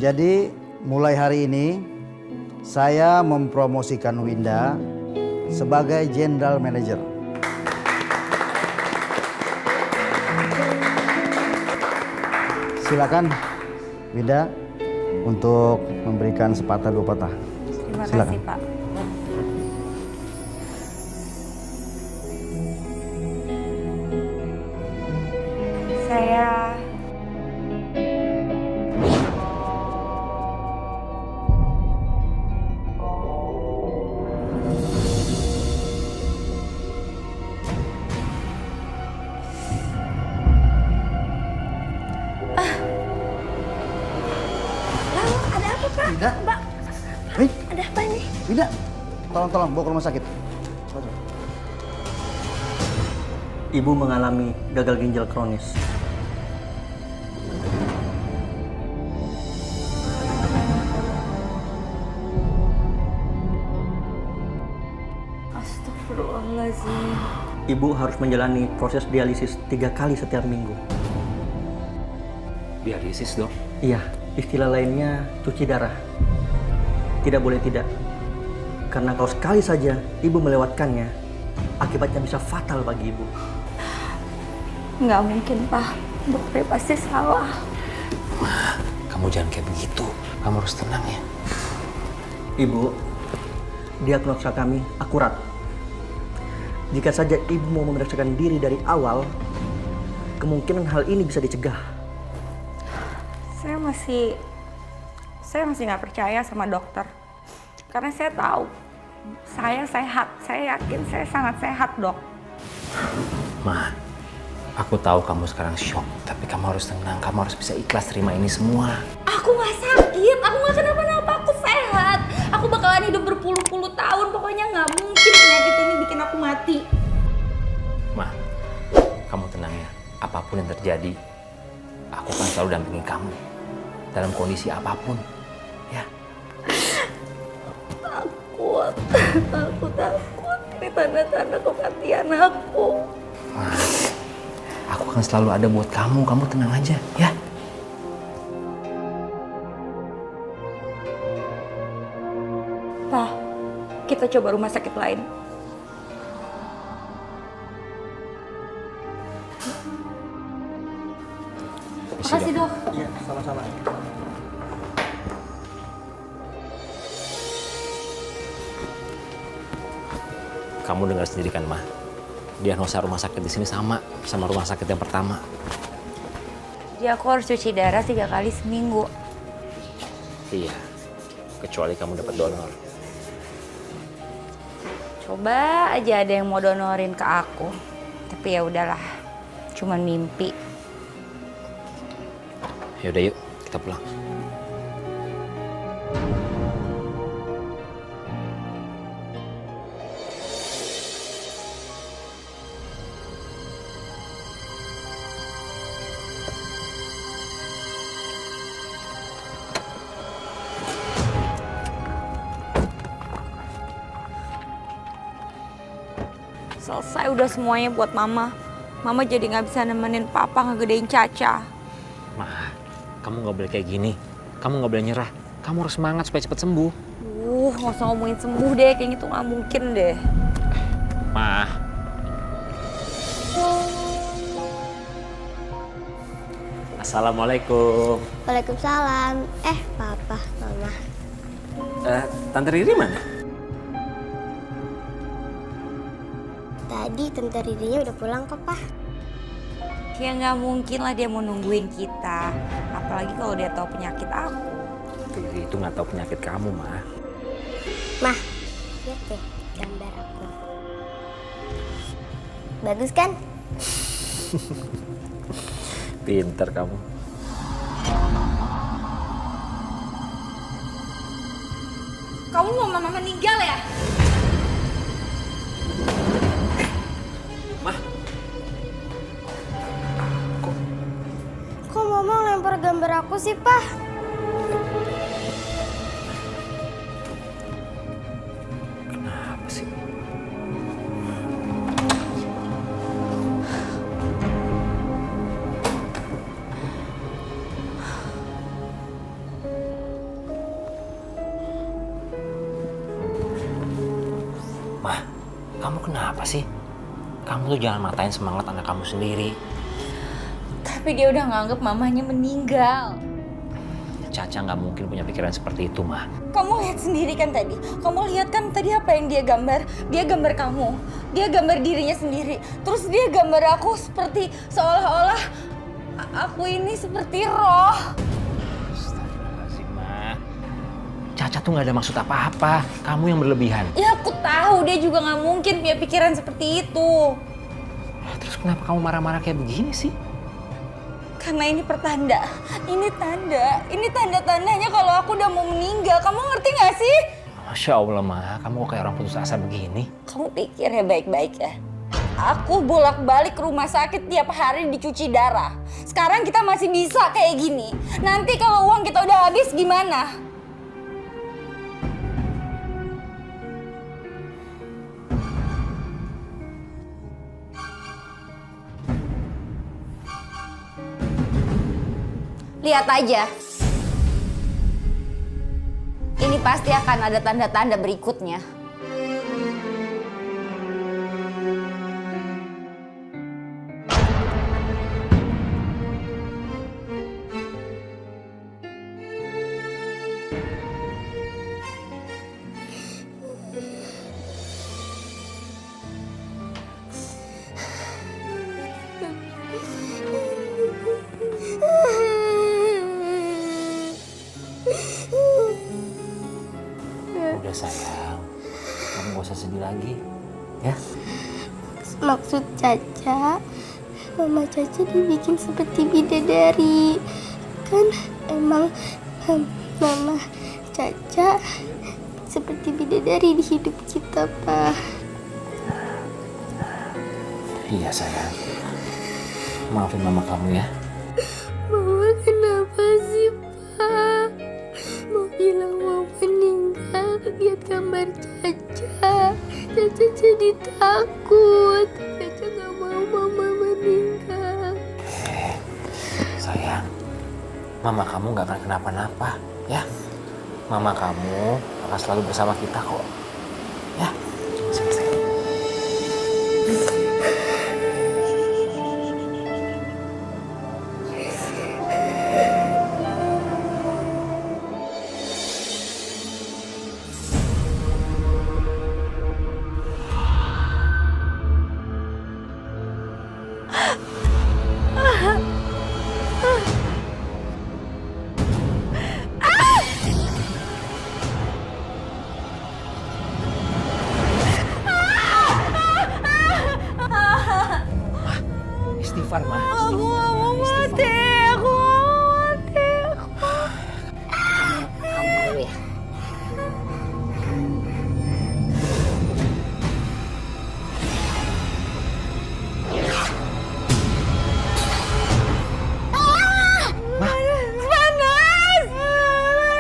Jadi mulai hari ini saya mempromosikan Winda sebagai General Manager. Silakan Winda untuk memberikan sepatah dua patah. Terima Silakan. kasih Pak. Saya Ada apa Pak? Winda, Mbak, hei, ada apa ini? Winda, tolong bawa ke rumah sakit. Ibu mengalami gagal ginjal kronis. Astagfirullahaladzim. Ibu harus menjalani proses dialisis 3 kali setiap minggu. Dialisis, Dok? Iya, istilah lainnya cuci darah. Tidak boleh tidak. Karena kalau sekali saja ibu melewatkannya, akibatnya bisa fatal bagi ibu. Nggak mungkin Pak, dokter pasti salah. Ma, kamu jangan kayak begitu. Kamu harus tenang ya. Ibu, diagnosa kami akurat. Jika saja ibu mau memeriksakan diri dari awal, kemungkinan hal ini bisa dicegah. Saya masih nggak percaya sama dokter. Karena saya tahu, saya sehat. Saya yakin saya sangat sehat, Dok. Ma, aku tahu kamu sekarang shock. Tapi kamu harus tenang. Kamu harus bisa ikhlas terima ini semua. Aku nggak sakit, aku nggak kenapa-napa, aku sehat. Aku bakalan hidup berpuluh-puluh tahun, pokoknya nggak mungkin penyakit ini bikin aku mati. Ma, kamu tenang ya. Apapun yang terjadi, aku akan selalu dampingi kamu. Dalam kondisi apapun. Ya. Takut. Ini tanda-tanda kematian aku. Ma, aku akan selalu ada buat kamu. Kamu tenang aja, ya. Pak, kita coba rumah sakit lain. Makasih dok. Iya, sama-sama. Kamu dengar sendiri kan, Ma? Diagnosa rumah sakit di sini sama rumah sakit yang pertama. Jadi aku harus cuci darah 3 kali seminggu. Iya. Kecuali kamu dapat donor. Coba aja ada yang mau donorin ke aku. Tapi ya udahlah, cuman mimpi. Yaudah yuk, kita pulang. Selesai udah semuanya buat mama. Mama jadi nggak bisa nemenin papa ngegedein Caca. Ma, kamu nggak boleh kayak gini. Kamu nggak boleh nyerah. Kamu harus semangat supaya cepat sembuh. Nggak usah ngomongin sembuh deh, kayak gitu nggak mungkin deh. Ma. Assalamualaikum. Waalaikumsalam. Papa, mama. Tante Riri mana? Tadi Tante Ridinya udah pulang kok, Pak. Ya nggak mungkin lah dia mau nungguin kita. Apalagi kalau dia tahu penyakit aku. Riri itu nggak tahu penyakit kamu, Ma. Mah, lihat deh gambar aku. Bagus kan? Pinter kamu. Kamu mau mama meninggal ya? Ma, Kok mama lempar gambar aku sih, Pak? kenapa sih? Mah, kamu kenapa sih? Kamu tuh jangan matain semangat anak kamu sendiri. Tapi dia udah nganggep mamanya meninggal. Caca nggak mungkin punya pikiran seperti itu, Mah. Kamu lihat sendiri kan tadi. Kamu lihat kan tadi apa yang dia gambar? Dia gambar kamu. Dia gambar dirinya sendiri. Terus dia gambar aku seperti seolah-olah aku ini seperti roh. Astagfirullahaladzim, Mah. Caca tuh nggak ada maksud apa-apa. Kamu yang berlebihan. Ya aku tahu dia juga nggak mungkin punya pikiran seperti itu. Terus kenapa kamu marah-marah kayak begini sih? Karena ini pertanda. Ini tanda. Ini tanda-tandanya kalau aku udah mau meninggal. Kamu ngerti gak sih? Masya Allah, Mah. Kamu kok kayak orang putus asa begini? Kamu pikir ya baik-baik ya. Aku bolak-balik ke rumah sakit tiap hari dicuci darah. Sekarang kita masih bisa kayak gini. Nanti kalau uang kita udah habis gimana? Lihat aja. Ini pasti akan ada tanda-tanda berikutnya. Udah sayang, kamu gak usah sedih lagi, ya? Maksud Caca, Mama Caca dibikin seperti bidadari. Kan emang Mama Caca seperti bidadari di hidup kita, Pak. Iya sayang, maafin mama kamu ya. Mama kenapa sih, Pak? Mau bilang mau meninggal, lihat gambar Caca. Caca jadi takut. Caca gak mau Mama meninggal. Sayang, mama kamu gak akan kenapa-napa, ya? Mama kamu akan selalu bersama kita kok, ya? Sini, sayang. Istighfar, Ma. Aku gak mau mati. Aku gak mau mati. Kamu dulu ya.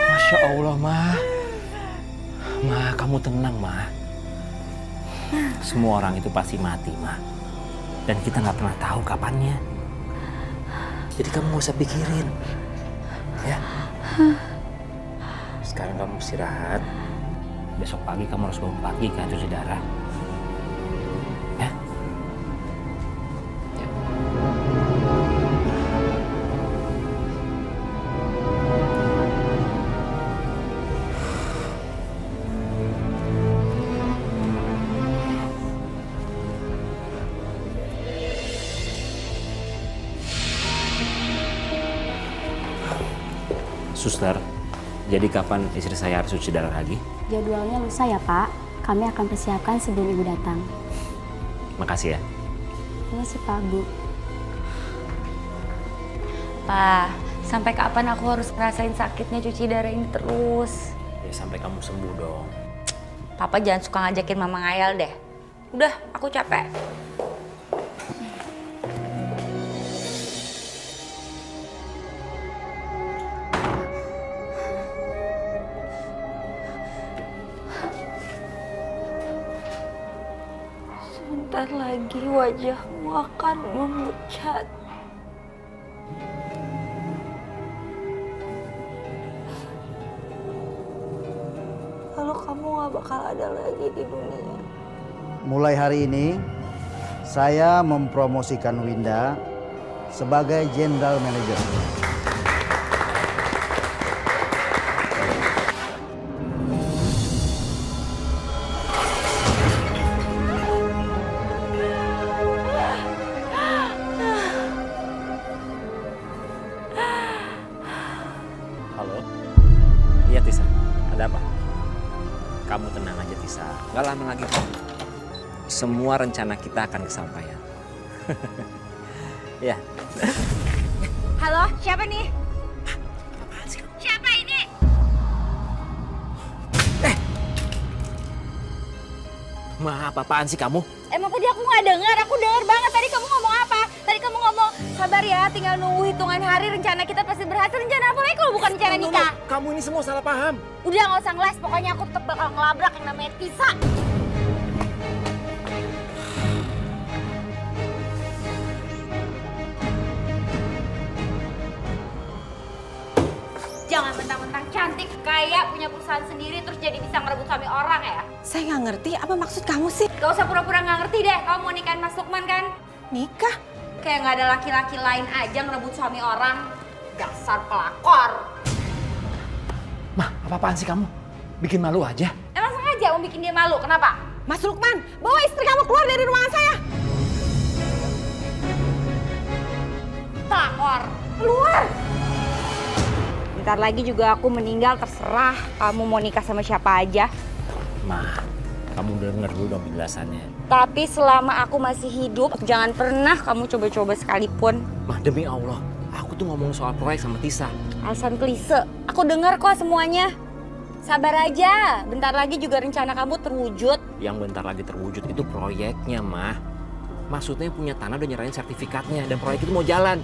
Masya Allah, Ma. Ma, kamu tenang, Ma. Semua orang itu pasti mati, Ma. Dan kita nggak pernah tahu kapannya. Jadi kamu nggak usah pikirin, ya. Sekarang kamu istirahat. Besok pagi kamu harus bangun pagi kan cuci darah. Ya. Ya. Suster, jadi kapan istri saya harus cuci darah lagi? Jadwalnya lusa ya, Pak. Kami akan persiapkan sebelum Ibu datang. Makasih ya. Ini sih, Pak, Bu. Pak, sampai kapan aku harus ngerasain sakitnya cuci darah ini terus? Ya sampai kamu sembuh dong. Papa jangan suka ngajakin mama ngayal deh. Udah, aku capek. Sebentar lagi wajahmu akan memucat. Lalu kamu gak bakal ada lagi di dunia. mulai hari ini saya mempromosikan Winda sebagai General Manager. Halo? Iya Tisa, ada apa? Kamu tenang aja Tisa, gak lama lagi kok. Semua rencana kita akan kesampaian. Ya. Halo, siapa nih? Siapa ini? Ma, apa-apaan sih kamu? Emang tadi aku nggak dengar, aku dengar banget. Tadi kamu ngomong apa? Tadi kamu ngomong, sabar ya, tinggal nunggu hitungan hari, rencana kita pasti berhasil. Rencana apa lagi kalau bukan rencana nikah? Kamu ini semua salah paham. Udah nggak usah ngeles, pokoknya aku tetap bakal ngelabrak yang namanya Tisa. Jangan mentang-mentang cantik, kaya, punya perusahaan sendiri, terus jadi bisa ngerebut suami orang ya. Saya nggak ngerti, apa maksud kamu sih? Gak usah pura-pura nggak ngerti deh, kamu mau nikahin Mas Lukman kan? Nikah? Kayak nggak ada laki-laki lain aja ngerebut suami orang. Dasar pelakor. Ma, apa-apaan sih kamu? Bikin malu aja. Emang sengaja mau bikin dia malu, kenapa? Mas Lukman, bawa istri kamu keluar dari ruangan saya. Pelakor, keluar! Bentar lagi juga aku meninggal, terserah kamu mau nikah sama siapa aja. Ma, kamu denger dulu dong penjelasannya. Tapi selama aku masih hidup, jangan pernah kamu coba-coba sekalipun. Ma, demi Allah, aku tuh ngomong soal proyek sama Tisa. Alasan klise, aku dengar kok semuanya. Sabar aja, bentar lagi juga rencana kamu terwujud. Yang bentar lagi terwujud itu proyeknya, Ma. Maksudnya punya tanah udah nyerahin sertifikatnya dan proyek itu mau jalan.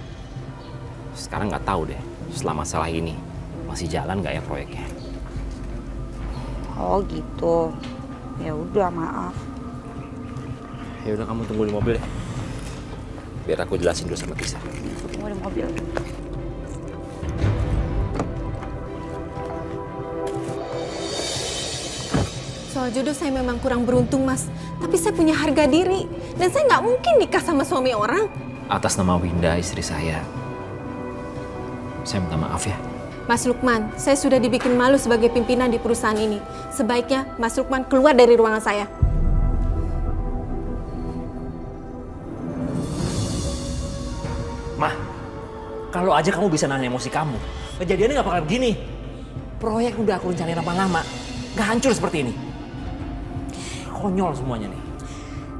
Sekarang nggak tahu deh, setelah masalah ini masih jalan nggak ya proyeknya? Oh gitu, ya udah maaf. Ya udah kamu tunggu di mobil deh. Biar aku jelasin dulu sama Tisa. Tunggu di mobil. Soal jodoh saya memang kurang beruntung, Mas. Tapi saya punya harga diri. Dan saya nggak mungkin nikah sama suami orang. Atas nama Winda, istri saya minta maaf ya. Mas Lukman, saya sudah dibikin malu sebagai pimpinan di perusahaan ini. Sebaiknya Mas Lukman keluar dari ruangan saya. Mah, kalau aja kamu bisa nahan emosi kamu, kejadiannya nggak bakal begini. Proyek udah aku rencanain lama-lama, nggak hancur seperti ini. Konyol semuanya nih.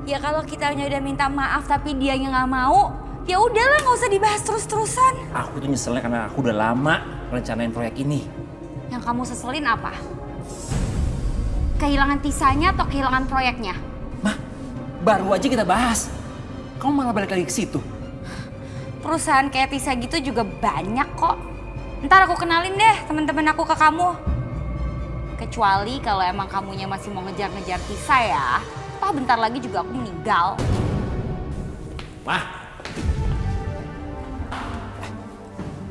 Ya kalau kitanya udah minta maaf tapi dianya nggak mau, ya udahlah nggak usah dibahas terus-terusan. Aku tuh nyeselnya karena aku udah lama rencanain proyek ini. Yang kamu seselin apa? Kehilangan Tisanya atau kehilangan proyeknya? Mah, baru aja kita bahas. Kamu malah balik lagi ke situ. Perusahaan kayak Tisa gitu juga banyak kok. Ntar aku kenalin deh teman-teman aku ke kamu. Kecuali kalau emang kamunya masih mau ngejar-ngejar Tisa ya. Toh bentar lagi juga aku meninggal. Mah.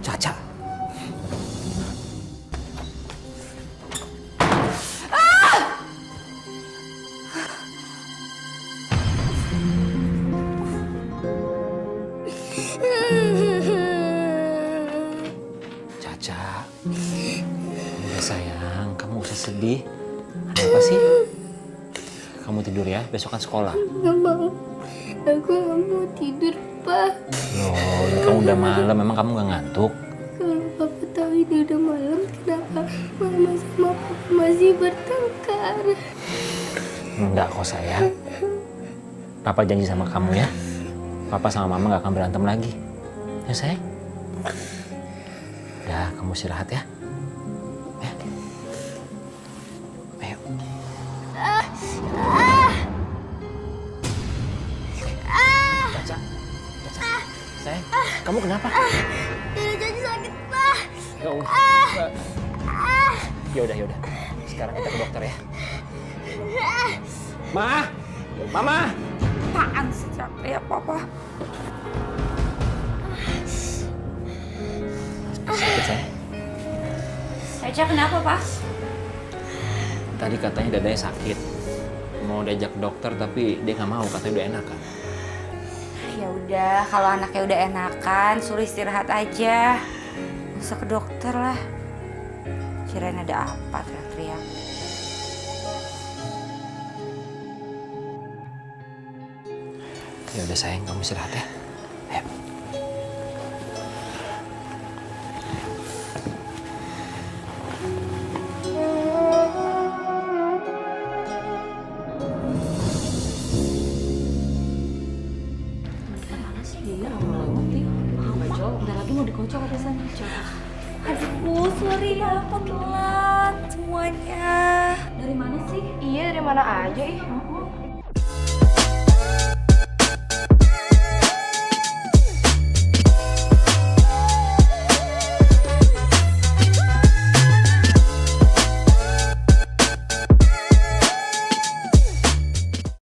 Caca. Caca. Ya sayang, kamu gak usah sedih. Ada apa sih? Kamu tidur ya, besok kan sekolah. Nggak mau. Aku nggak mau tidur, Pak. Loh, ini kamu udah malam, memang kamu gak ngantuk? Kalau Papa tahu ini udah malam, kenapa Mama sama Papa masih bertengkar? Enggak kok sayang. Papa janji sama kamu ya. Papa sama Mama gak akan berantem lagi. Ya sayang? Udah, kamu istirahat ya. Ya. Ayo. Caca. Caca. Sayang, kamu kenapa? Dada jadi sakit, Pak. Ya Allah. Ya udah. Sekarang kita ke dokter ya. Ma! Mama! Apaan sih capek ya Papa? Sakit sayang. Caca kenapa, Pak? Tadi katanya dadanya sakit. Mau mau diajak ke dokter tapi dia nggak mau, katanya udah enakan. Ya udah, kalau anaknya udah enakan, suruh istirahat aja. Nggak usah ke dokter lah. Kirain ada apa teriak-teriak. Ya udah sayang, kamu istirahat ya. Ayo. Aduh, sorry ya, aku telat semuanya. Dari mana sih? Iya, dari mana aja ih.